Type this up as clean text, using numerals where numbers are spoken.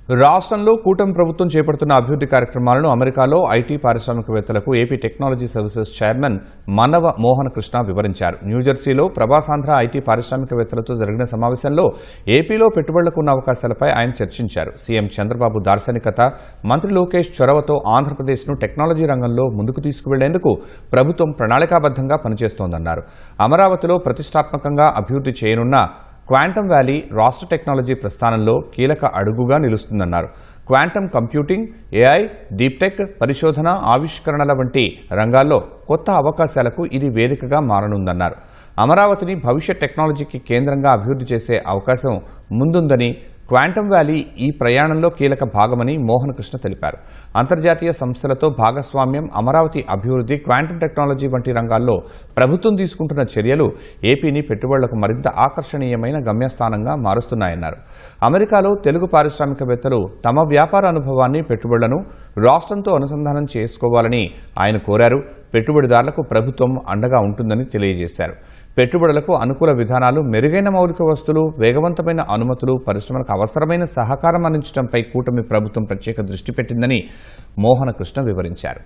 రాష్ట్రంలో కూటమి ప్రభుత్వం చేపడుతున్న అభివృద్ధి కార్యక్రమాలను అమెరికాలో ఐటీ పారిశ్రామికవేత్తలకు AP technology services chairman Mannava Mohana Krishna వివరించారు. న్యూజెర్సీలో ప్రభాసాంధ్ర ఐటీ పారిశ్రామికవేత్తలతో జరిగిన సమావేశంలో ఏపీలో పెట్టుబడులకు ఉన్న అవకాశాలపై ఆయన చర్చించారు. సీఎం చంద్రబాబు దార్శనికత, మంత్రి లోకేష్ చొరవతో ఆంధ్రప్రదేశ్ను టెక్నాలజీ రంగంలో ముందుకు తీసుకువెళ్లేందుకు ప్రభుత్వం ప్రణాళికాబద్దంగా పనిచేస్తోందన్నారు. అమరావతిలో ప్రతిష్టాత్మకంగా అభివృద్ధి చేయనున్న క్వాంటమ్ వ్యాలీ రాష్ట్ర టెక్నాలజీ ప్రస్థానంలో కీలక అడుగుగా నిలుస్తుందన్నారు. Quantum computing, AI, deep tech, పరిశోధన, ఆవిష్కరణల వంటి రంగాల్లో కొత్త అవకాశాలకు ఇది వేదికగా మారనుందన్నారు. అమరావతిని భవిష్యత్ టెక్నాలజీకి కేంద్రంగా అభివృద్ధి చేసే అవకాశం ముందుందని, క్వాంటమ్ వ్యాలీ ఈ ప్రయాణంలో కీలక భాగమని మోహన కృష్ణ తెలిపారు. అంతర్జాతీయ సంస్థలతో భాగస్వామ్యం, అమరావతి అభివృద్ధి, క్వాంటమ్ టెక్నాలజీ వంటి రంగాల్లో ప్రభుత్వం తీసుకుంటున్న చర్యలు ఏపీని పెట్టుబడులకు మరింత ఆకర్షణీయమైన గమ్యస్థానంగా మారుస్తున్నాయన్నారు. అమెరికాలో తెలుగు పారిశ్రామికవేత్తలు తమ వ్యాపార అనుభవాన్ని, పెట్టుబడులను రాష్ట్రంతో అనుసంధానం చేసుకోవాలని ఆయన కోరారు. పెట్టుబడిదారులకు ప్రభుత్వం అండగా ఉంటుందని తెలియజేశారు. పెట్టుబడులకు అనుకూల విధానాలు, మెరుగైన మౌలిక వస్తువులు, వేగవంతమైన అనుమతులు, పరిశ్రమలకు అవసరమైన సహకారం అందించడంపై కూటమి ప్రభుత్వం ప్రత్యేక దృష్టి పెట్టిందని మోహన కృష్ణ వివరించారు.